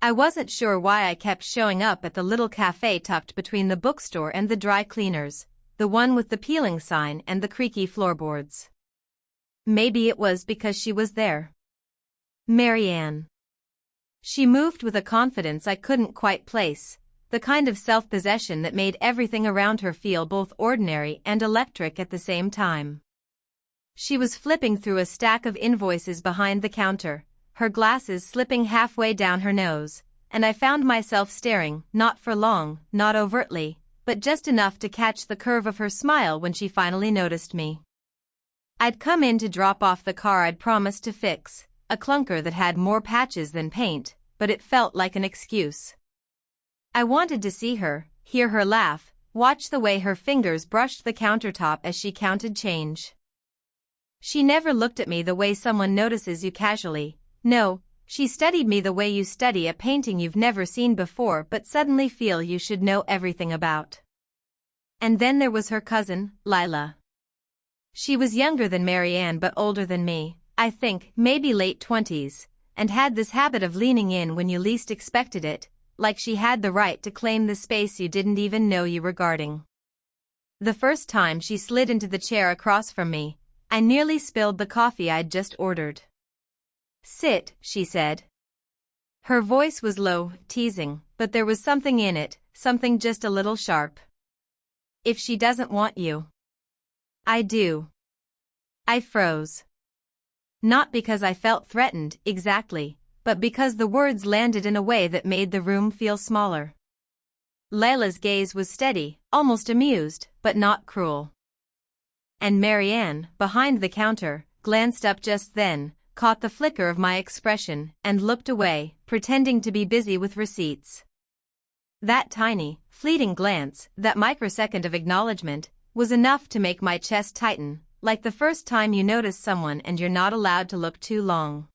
I wasn't sure why I kept showing up at the little cafe tucked between the bookstore and the dry cleaners, the one with the peeling sign and the creaky floorboards. Maybe it was because she was there. Marianne. She moved with a confidence I couldn't quite place, the kind of self-possession that made everything around her feel both ordinary and electric at the same time. She was flipping through a stack of invoices behind the counter, her glasses slipping halfway down her nose, and I found myself staring, not for long, not overtly, but just enough to catch the curve of her smile when she finally noticed me. I'd come in to drop off the car I'd promised to fix, a clunker that had more patches than paint, but it felt like an excuse. I wanted to see her, hear her laugh, watch the way her fingers brushed the countertop as she counted change. She never looked at me the way someone notices you casually. No, she studied me the way you study a painting you've never seen before but suddenly feel you should know everything about. And then there was her cousin, Lila. She was younger than Marianne but older than me, I think, maybe late 20s, and had this habit of leaning in when you least expected it, like she had the right to claim the space you didn't even know you were guarding. The first time she slid into the chair across from me, I nearly spilled the coffee I'd just ordered. "Sit," she said. Her voice was low, teasing, but there was something in it, something just a little sharp. "If she doesn't want you." "I do." I froze. Not because I felt threatened, exactly, but because the words landed in a way that made the room feel smaller. Lila's gaze was steady, almost amused, but not cruel. And Marianne, behind the counter, glanced up just then, caught the flicker of my expression, and looked away, pretending to be busy with receipts. That tiny, fleeting glance, that microsecond of acknowledgement, was enough to make my chest tighten, like the first time you notice someone and you're not allowed to look too long.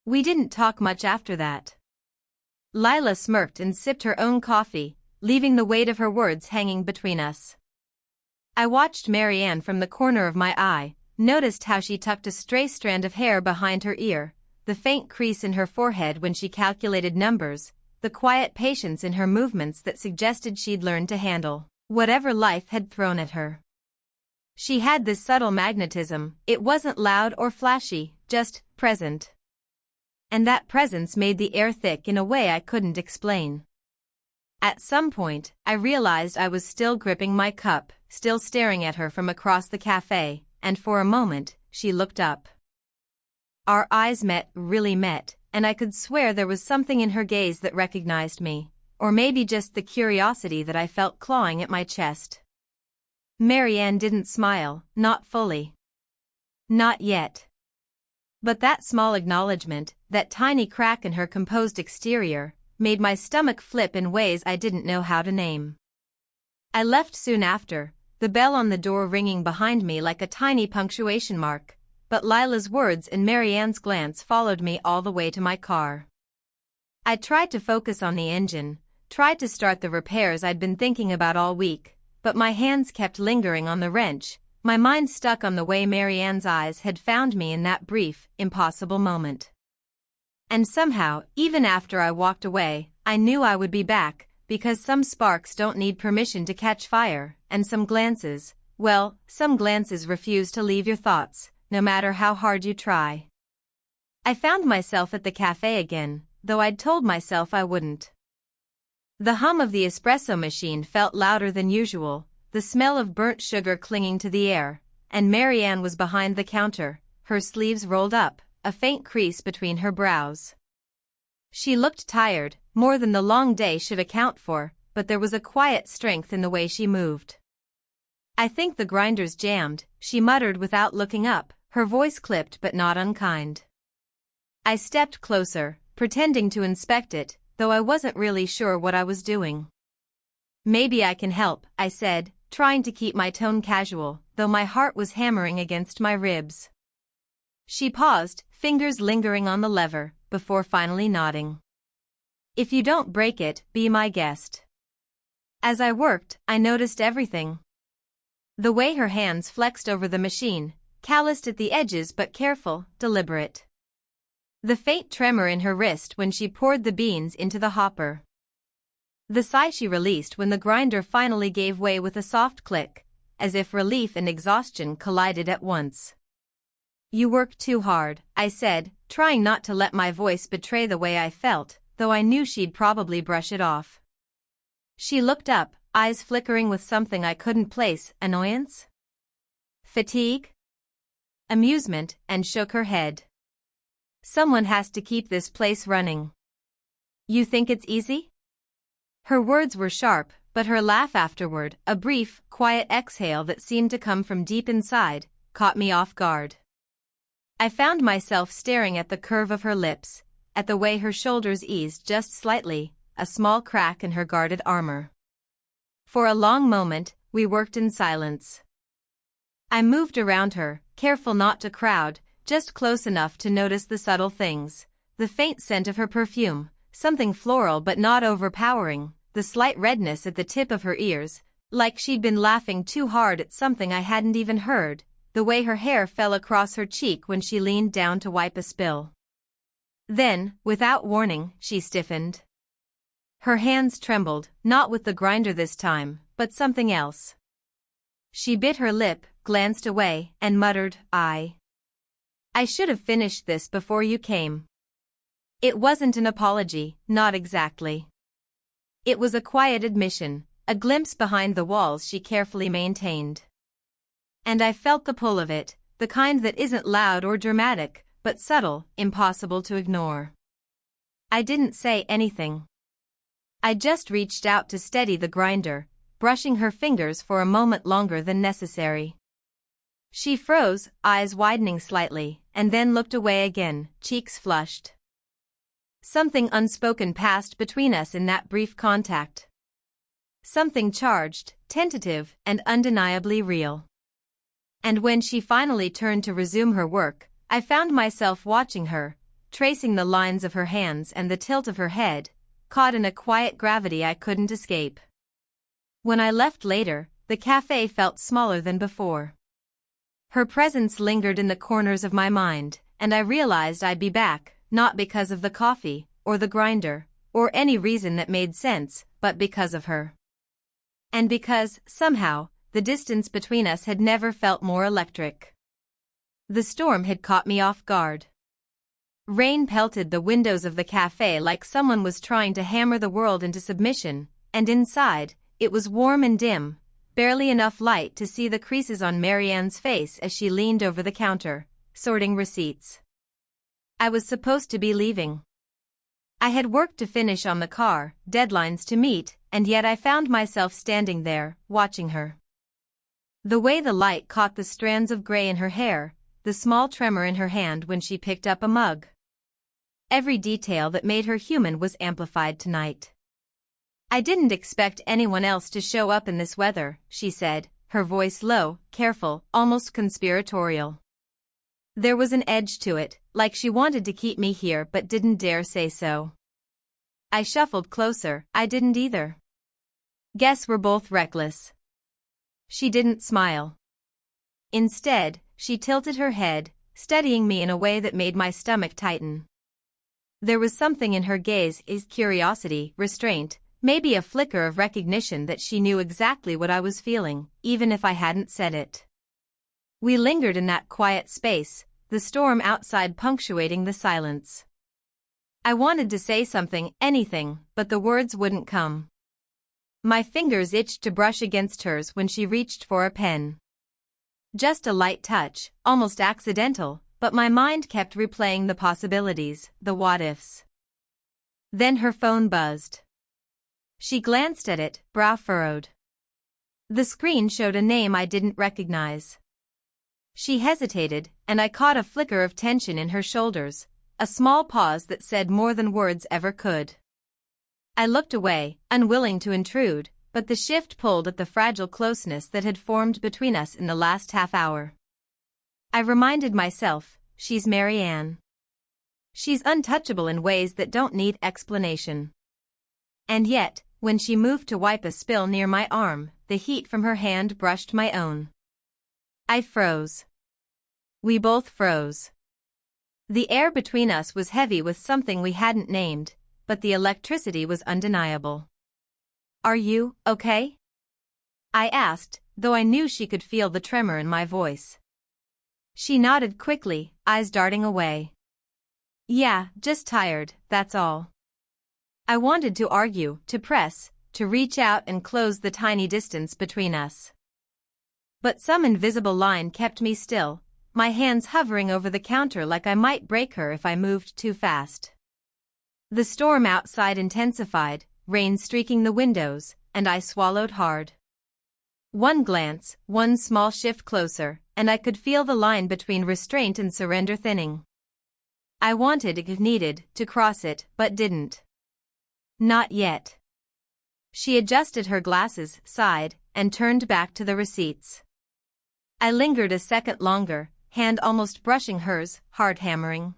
We didn't talk much after that. Lila smirked and sipped her own coffee, leaving the weight of her words hanging between us. I watched Marianne from the corner of my eye, noticed how she tucked a stray strand of hair behind her ear, the faint crease in her forehead when she calculated numbers, the quiet patience in her movements that suggested she'd learned to handle whatever life had thrown at her. She had this subtle magnetism, it wasn't loud or flashy, just present. And that presence made the air thick in a way I couldn't explain. At some point, I realized I was still gripping my cup, still staring at her from across the cafe, and for a moment, she looked up. Our eyes met, really met, and I could swear there was something in her gaze that recognized me, or maybe just the curiosity that I felt clawing at my chest. Marianne didn't smile, not fully. Not yet. But that small acknowledgement, that tiny crack in her composed exterior, made my stomach flip in ways I didn't know how to name. I left soon after, the bell on the door ringing behind me like a tiny punctuation mark, but Lila's words and Marianne's glance followed me all the way to my car. I tried to focus on the engine, tried to start the repairs I'd been thinking about all week, but my hands kept lingering on the wrench, my mind stuck on the way Marianne's eyes had found me in that brief, impossible moment. And somehow, even after I walked away, I knew I would be back, because some sparks don't need permission to catch fire, and some glances, well, some glances refuse to leave your thoughts, no matter how hard you try. I found myself at the cafe again, though I'd told myself I wouldn't. The hum of the espresso machine felt louder than usual, the smell of burnt sugar clinging to the air, and Marianne was behind the counter, her sleeves rolled up, a faint crease between her brows. She looked tired, more than the long day should account for, but there was a quiet strength in the way she moved. "I think the grinder's jammed," she muttered without looking up, her voice clipped but not unkind. I stepped closer, pretending to inspect it, though I wasn't really sure what I was doing. "Maybe I can help," I said, trying to keep my tone casual, though my heart was hammering against my ribs. She paused, fingers lingering on the lever, before finally nodding. "If you don't break it, be my guest." As I worked, I noticed everything. The way her hands flexed over the machine, calloused at the edges but careful, deliberate. The faint tremor in her wrist when she poured the beans into the hopper. The sigh she released when the grinder finally gave way with a soft click, as if relief and exhaustion collided at once. "You work too hard," I said, trying not to let my voice betray the way I felt, though I knew she'd probably brush it off. She looked up, eyes flickering with something I couldn't place, annoyance? Fatigue? Amusement, and shook her head. "Someone has to keep this place running. You think it's easy?" Her words were sharp, but her laugh afterward, a brief, quiet exhale that seemed to come from deep inside, caught me off guard. I found myself staring at the curve of her lips, at the way her shoulders eased just slightly, a small crack in her guarded armor. For a long moment, we worked in silence. I moved around her, careful not to crowd, just close enough to notice the subtle things, the faint scent of her perfume, something floral but not overpowering, the slight redness at the tip of her ears, like she'd been laughing too hard at something I hadn't even heard, the way her hair fell across her cheek when she leaned down to wipe a spill. Then, without warning, she stiffened. Her hands trembled, not with the grinder this time, but something else. She bit her lip, glanced away, and muttered, I should have finished this before you came." It wasn't an apology, not exactly. It was a quiet admission, a glimpse behind the walls she carefully maintained. And I felt the pull of it, the kind that isn't loud or dramatic, but subtle, impossible to ignore. I didn't say anything. I just reached out to steady the grinder, brushing her fingers for a moment longer than necessary. She froze, eyes widening slightly, and then looked away again, cheeks flushed. Something unspoken passed between us in that brief contact. Something charged, tentative, and undeniably real. And when she finally turned to resume her work, I found myself watching her, tracing the lines of her hands and the tilt of her head, caught in a quiet gravity I couldn't escape. When I left later, the cafe felt smaller than before. Her presence lingered in the corners of my mind, and I realized I'd be back, not because of the coffee, or the grinder, or any reason that made sense, but because of her. And because, somehow, the distance between us had never felt more electric. The storm had caught me off guard. Rain pelted the windows of the cafe like someone was trying to hammer the world into submission, and inside, it was warm and dim, barely enough light to see the creases on Marianne's face as she leaned over the counter, sorting receipts. I was supposed to be leaving. I had work to finish on the car, deadlines to meet, and yet I found myself standing there, watching her. The way the light caught the strands of gray in her hair, the small tremor in her hand when she picked up a mug. Every detail that made her human was amplified tonight. "I didn't expect anyone else to show up in this weather," she said, her voice low, careful, almost conspiratorial. There was an edge to it, like she wanted to keep me here but didn't dare say so. I shuffled closer, I didn't either. "Guess we're both reckless." She didn't smile. Instead, she tilted her head, studying me in a way that made my stomach tighten. There was something in her gaze, curiosity, restraint, maybe a flicker of recognition that she knew exactly what I was feeling, even if I hadn't said it. We lingered in that quiet space, the storm outside punctuating the silence. I wanted to say something, anything, but the words wouldn't come. My fingers itched to brush against hers when she reached for a pen. Just a light touch, almost accidental, but my mind kept replaying the possibilities, the what-ifs. Then her phone buzzed. She glanced at it, brow furrowed. The screen showed a name I didn't recognize. She hesitated, and I caught a flicker of tension in her shoulders, a small pause that said more than words ever could. I looked away, unwilling to intrude, but the shift pulled at the fragile closeness that had formed between us in the last half hour. I reminded myself, she's Marianne. She's untouchable in ways that don't need explanation. And yet, when she moved to wipe a spill near my arm, the heat from her hand brushed my own. I froze. We both froze. The air between us was heavy with something we hadn't named, but the electricity was undeniable. "Are you okay?" I asked, though I knew she could feel the tremor in my voice. She nodded quickly, eyes darting away. "Yeah, just tired, that's all." I wanted to argue, to press, to reach out and close the tiny distance between us. But some invisible line kept me still, my hands hovering over the counter like I might break her if I moved too fast. The storm outside intensified, rain streaking the windows, and I swallowed hard. One glance, one small shift closer, and I could feel the line between restraint and surrender thinning. I wanted, if needed, to cross it, but didn't. Not yet. She adjusted her glasses, sighed, and turned back to the receipts. I lingered a second longer, hand almost brushing hers, heart hammering.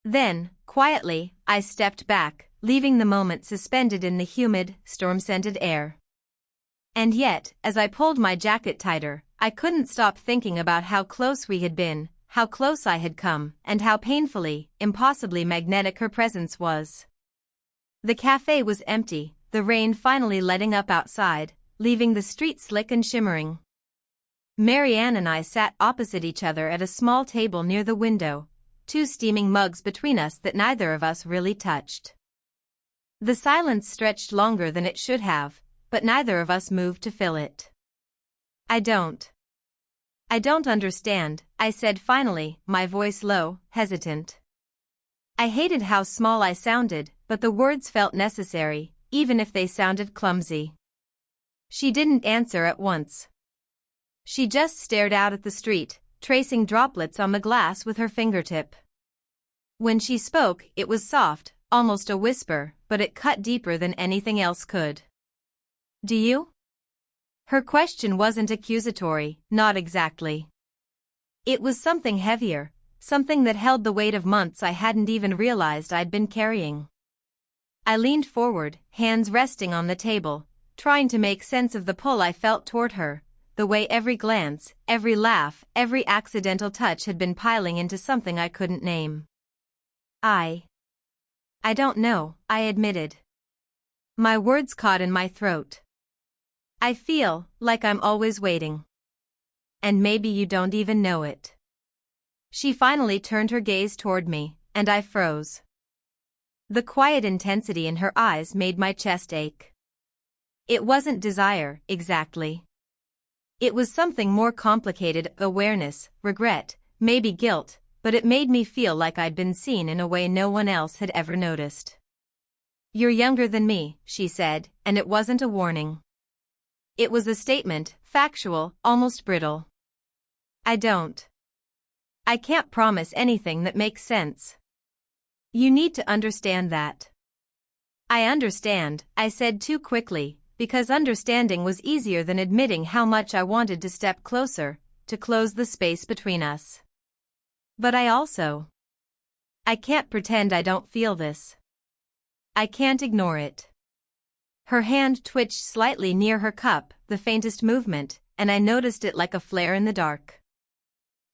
Then, quietly, I stepped back, leaving the moment suspended in the humid, storm-scented air. And yet, as I pulled my jacket tighter, I couldn't stop thinking about how close we had been, how close I had come, and how painfully, impossibly magnetic her presence was. The cafe was empty, the rain finally letting up outside, leaving the street slick and shimmering. Marianne and I sat opposite each other at a small table near the window, two steaming mugs between us that neither of us really touched. The silence stretched longer than it should have, but neither of us moved to fill it. I don't understand," I said finally, my voice low, hesitant. I hated how small I sounded, but the words felt necessary, even if they sounded clumsy. She didn't answer at once. She just stared out at the street, tracing droplets on the glass with her fingertip. When she spoke, it was soft, almost a whisper, but it cut deeper than anything else could. "Do you?" Her question wasn't accusatory, not exactly. It was something heavier, something that held the weight of months I hadn't even realized I'd been carrying. I leaned forward, hands resting on the table, trying to make sense of the pull I felt toward her, the way every glance, every laugh, every accidental touch had been piling into something I couldn't name. I don't know," I admitted. My words caught in my throat. "I feel like I'm always waiting. And maybe you don't even know it." She finally turned her gaze toward me, and I froze. The quiet intensity in her eyes made my chest ache. It wasn't desire, exactly. It was something more complicated, awareness, regret, maybe guilt, but it made me feel like I'd been seen in a way no one else had ever noticed. "You're younger than me," she said, and it wasn't a warning. It was a statement, factual, almost brittle. I can't promise anything that makes sense. You need to understand that." "I understand," I said too quickly, because understanding was easier than admitting how much I wanted to step closer, to close the space between us. "But I can't pretend I don't feel this. I can't ignore it." Her hand twitched slightly near her cup, the faintest movement, and I noticed it like a flare in the dark.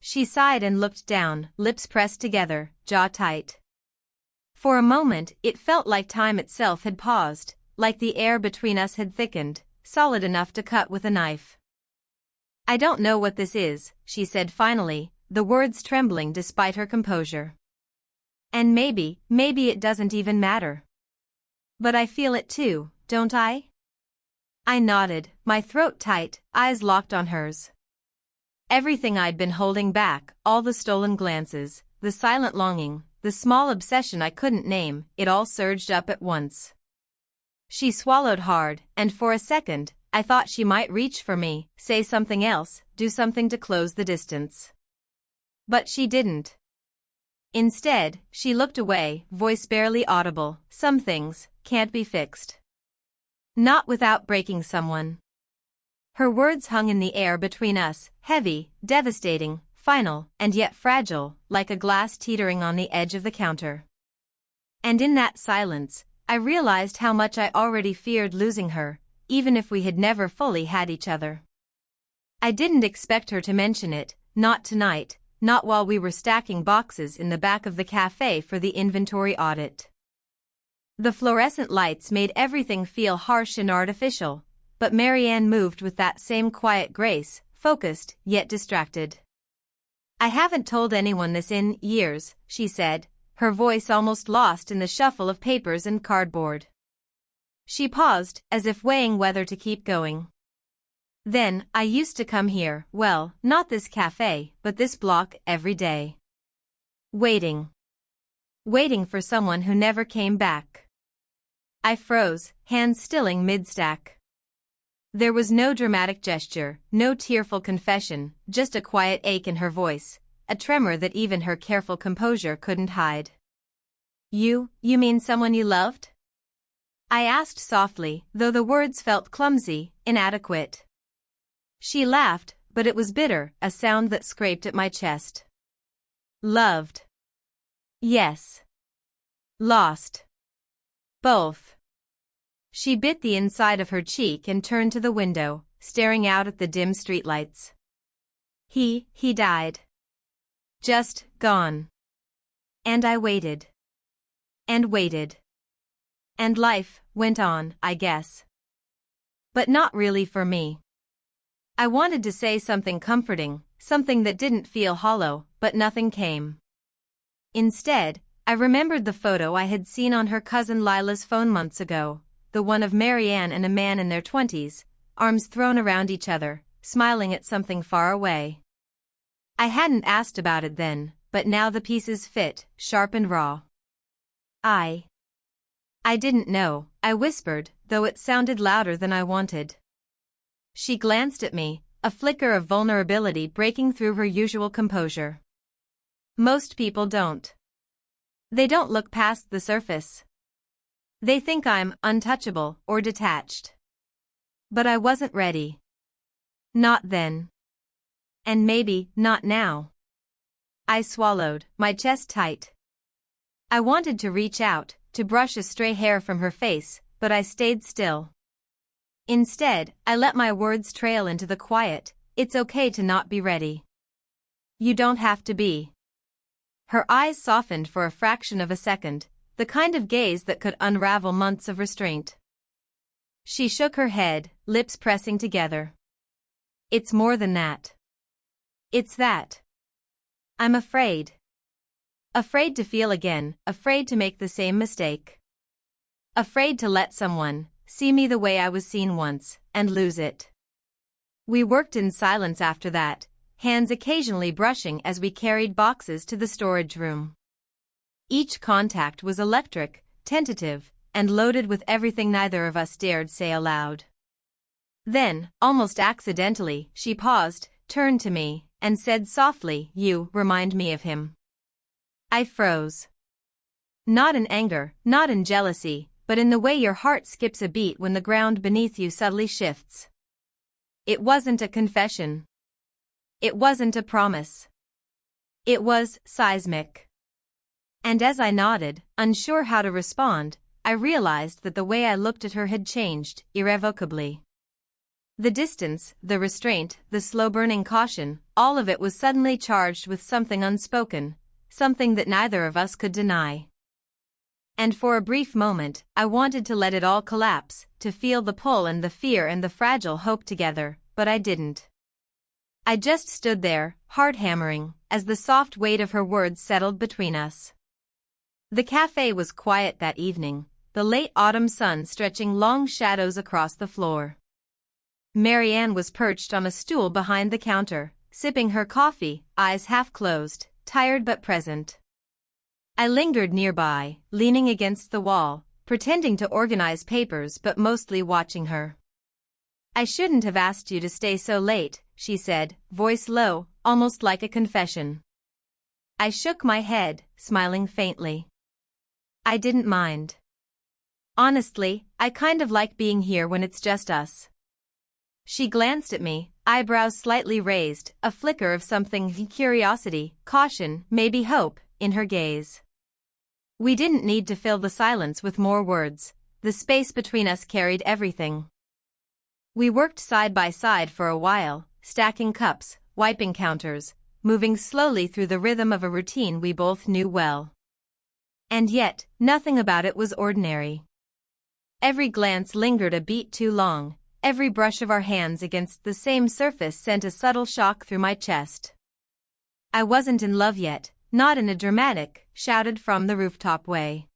She sighed and looked down, lips pressed together, jaw tight. For a moment, it felt like time itself had paused, like the air between us had thickened, solid enough to cut with a knife. "I don't know what this is," she said finally, the words trembling despite her composure. "And maybe it doesn't even matter. But I feel it too, don't I?" I nodded, my throat tight, eyes locked on hers. Everything I'd been holding back, all the stolen glances, the silent longing, the small obsession I couldn't name, it all surged up at once. She swallowed hard, and for a second, I thought she might reach for me, say something else, do something to close the distance. But she didn't. Instead, she looked away, voice barely audible. "Some things can't be fixed. Not without breaking someone." Her words hung in the air between us, heavy, devastating, final, and yet fragile, like a glass teetering on the edge of the counter. And in that silence, I realized how much I already feared losing her, even if we had never fully had each other. I didn't expect her to mention it, not tonight, not while we were stacking boxes in the back of the cafe for the inventory audit. The fluorescent lights made everything feel harsh and artificial, but Marianne moved with that same quiet grace, focused yet distracted. "I haven't told anyone this in years," she said, her voice almost lost in the shuffle of papers and cardboard. She paused, as if weighing whether to keep going. "Then, I used to come here, well, not this cafe, but this block, every day. Waiting. Waiting for someone who never came back." I froze, hands stilling mid-stack. There was no dramatic gesture, no tearful confession, just a quiet ache in her voice, a tremor that even her careful composure couldn't hide. You mean someone you loved?" I asked softly, though the words felt clumsy, inadequate. She laughed, but it was bitter, a sound that scraped at my chest. "Loved. Yes. Lost. Both." She bit the inside of her cheek and turned to the window, staring out at the dim streetlights. He died. Just gone. And I waited. And waited. And life went on, I guess. But not really for me. I wanted to say something comforting, something that didn't feel hollow, but nothing came. Instead, I remembered the photo I had seen on her cousin Lila's phone months ago, the one of Marianne and a man in their 20s, arms thrown around each other, smiling at something far away. I hadn't asked about it then, but now the pieces fit, sharp and raw. I didn't know," I whispered, though it sounded louder than I wanted. She glanced at me, a flicker of vulnerability breaking through her usual composure. "Most people don't. They don't look past the surface. They think I'm untouchable or detached. But I wasn't ready. Not then. And maybe not now." I swallowed, my chest tight. I wanted to reach out, to brush a stray hair from her face, but I stayed still. Instead, I let my words trail into the quiet. "It's okay to not be ready. You don't have to be." Her eyes softened for a fraction of a second, the kind of gaze that could unravel months of restraint. She shook her head, lips pressing together. "It's more than that. It's that. I'm afraid. Afraid to feel again, afraid to make the same mistake. Afraid to let someone see me the way I was seen once, and lose it." We worked in silence after that, hands occasionally brushing as we carried boxes to the storage room. Each contact was electric, tentative, and loaded with everything neither of us dared say aloud. Then, almost accidentally, she paused, turned to me, and said softly, "You remind me of him." I froze. Not in anger, not in jealousy, but in the way your heart skips a beat when the ground beneath you subtly shifts. It wasn't a confession. It wasn't a promise. It was seismic. And as I nodded, unsure how to respond, I realized that the way I looked at her had changed, irrevocably. The distance, the restraint, the slow-burning caution, all of it was suddenly charged with something unspoken, something that neither of us could deny. And for a brief moment, I wanted to let it all collapse, to feel the pull and the fear and the fragile hope together, but I didn't. I just stood there, heart hammering, as the soft weight of her words settled between us. The cafe was quiet that evening, the late autumn sun stretching long shadows across the floor. Marianne was perched on a stool behind the counter, sipping her coffee, eyes half closed, tired but present. I lingered nearby, leaning against the wall, pretending to organize papers but mostly watching her. "I shouldn't have asked you to stay so late," she said, voice low, almost like a confession. I shook my head, smiling faintly. I didn't mind. Honestly, I kind of like being here when it's just us. She glanced at me, eyebrows slightly raised, a flicker of something, curiosity, caution, maybe hope, in her gaze. We didn't need to fill the silence with more words. The space between us carried everything. We worked side by side for a while, stacking cups, wiping counters, moving slowly through the rhythm of a routine we both knew well. And yet, nothing about it was ordinary. Every glance lingered a beat too long, every brush of our hands against the same surface sent a subtle shock through my chest. I wasn't in love yet, not in a dramatic, shouted from the rooftop way.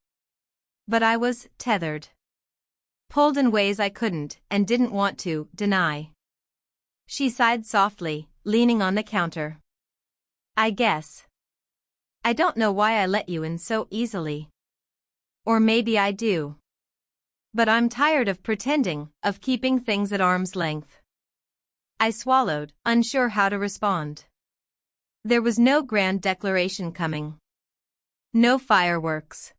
But I was tethered. Pulled in ways I couldn't, and didn't want to, deny. She sighed softly, leaning on the counter. I guess. I don't know why I let you in so easily. Or maybe I do. But I'm tired of pretending, of keeping things at arm's length. I swallowed, unsure how to respond. There was no grand declaration coming. No fireworks.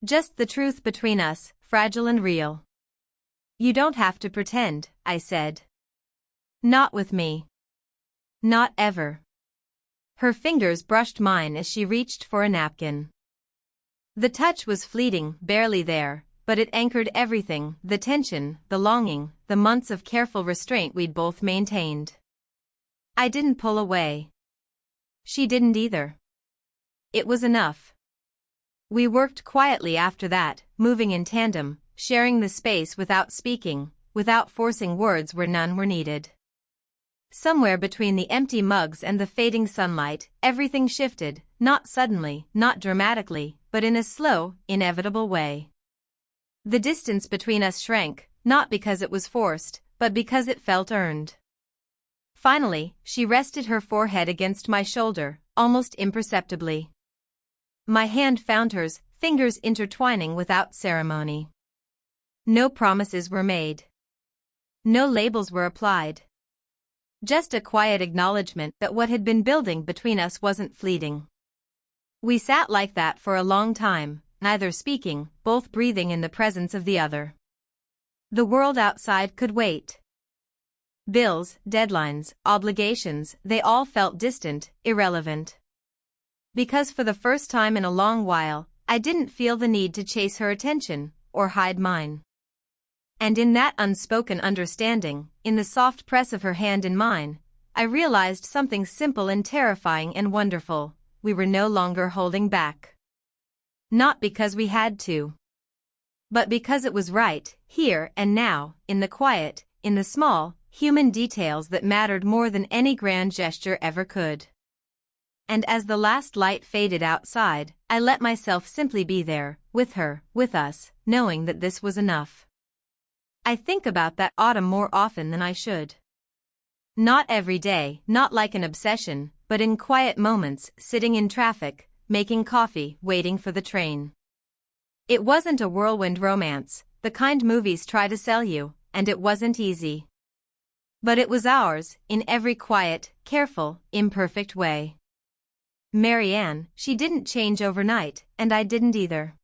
Just the truth between us, fragile and real. You don't have to pretend, I said. Not with me. Not ever. Her fingers brushed mine as she reached for a napkin. The touch was fleeting, barely there, but it anchored everything, the tension, the longing, the months of careful restraint we'd both maintained. I didn't pull away. She didn't either. It was enough. We worked quietly after that, moving in tandem, sharing the space without speaking, without forcing words where none were needed. Somewhere between the empty mugs and the fading sunlight, everything shifted, not suddenly, not dramatically, but in a slow, inevitable way. The distance between us shrank, not because it was forced, but because it felt earned. Finally, she rested her forehead against my shoulder, almost imperceptibly. My hand found hers, fingers intertwining without ceremony. No promises were made. No labels were applied. Just a quiet acknowledgement that what had been building between us wasn't fleeting. We sat like that for a long time, neither speaking, both breathing in the presence of the other. The world outside could wait. Bills, deadlines, obligations, they all felt distant, irrelevant. Because for the first time in a long while, I didn't feel the need to chase her attention, or hide mine. And in that unspoken understanding, in the soft press of her hand in mine, I realized something simple and terrifying and wonderful: we were no longer holding back. Not because we had to. But because it was right, here and now, in the quiet, in the small, human details that mattered more than any grand gesture ever could. And as the last light faded outside, I let myself simply be there, with her, with us, knowing that this was enough. I think about that autumn more often than I should. Not every day, not like an obsession, but in quiet moments, sitting in traffic, making coffee, waiting for the train. It wasn't a whirlwind romance, the kind movies try to sell you, and it wasn't easy. But it was ours, in every quiet, careful, imperfect way. Marianne, she didn't change overnight, and I didn't either.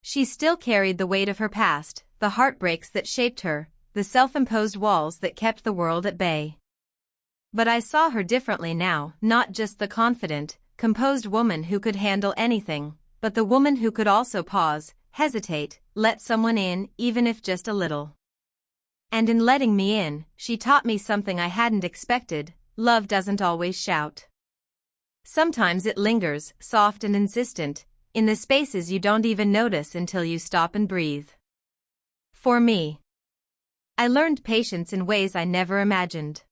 She still carried the weight of her past, the heartbreaks that shaped her, the self-imposed walls that kept the world at bay. But I saw her differently now, not just the confident, composed woman who could handle anything, but the woman who could also pause, hesitate, let someone in, even if just a little. And in letting me in, she taught me something I hadn't expected: love doesn't always shout. Sometimes it lingers, soft and insistent, in the spaces you don't even notice until you stop and breathe. For me, I learned patience in ways I never imagined.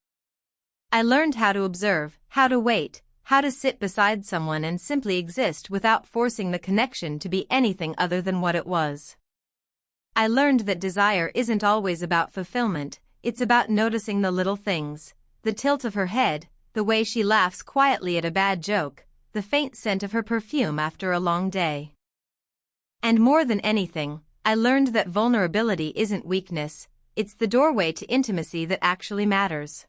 I learned how to observe, how to wait, how to sit beside someone and simply exist without forcing the connection to be anything other than what it was. I learned that desire isn't always about fulfillment, it's about noticing the little things: the tilt of her head, the way she laughs quietly at a bad joke, the faint scent of her perfume after a long day. And more than anything, I learned that vulnerability isn't weakness, it's the doorway to intimacy that actually matters.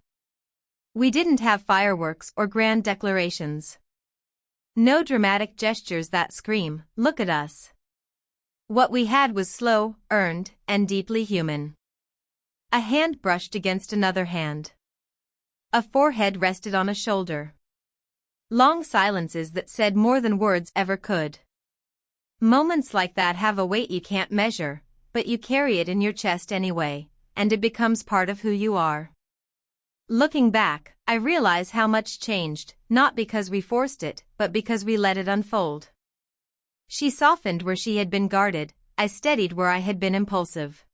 We didn't have fireworks or grand declarations. No dramatic gestures that scream, "Look at us." What we had was slow, earned, and deeply human. A hand brushed against another hand. A forehead rested on a shoulder. Long silences that said more than words ever could. Moments like that have a weight you can't measure, but you carry it in your chest anyway, and it becomes part of who you are. Looking back, I realize how much changed, not because we forced it, but because we let it unfold. She softened where she had been guarded, I steadied where I had been impulsive.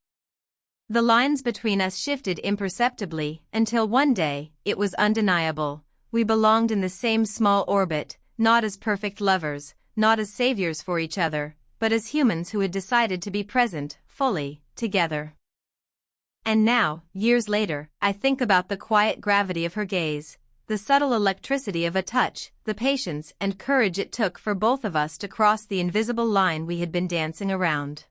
The lines between us shifted imperceptibly until one day, it was undeniable, we belonged in the same small orbit, not as perfect lovers, not as saviors for each other, but as humans who had decided to be present, fully, together. And now, years later, I think about the quiet gravity of her gaze, the subtle electricity of a touch, the patience and courage it took for both of us to cross the invisible line we had been dancing around.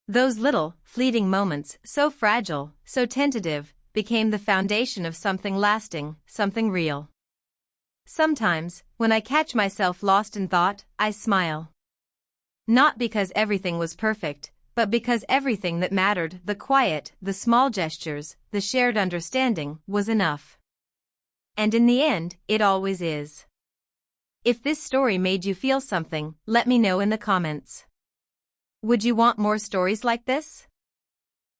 Those little, fleeting moments, so fragile, so tentative, became the foundation of something lasting, something real. Sometimes, when I catch myself lost in thought, I smile. Not because everything was perfect, but because everything that mattered, the quiet, the small gestures, the shared understanding, was enough. And in the end, it always is. If this story made you feel something, let me know in the comments. Would you want more stories like this?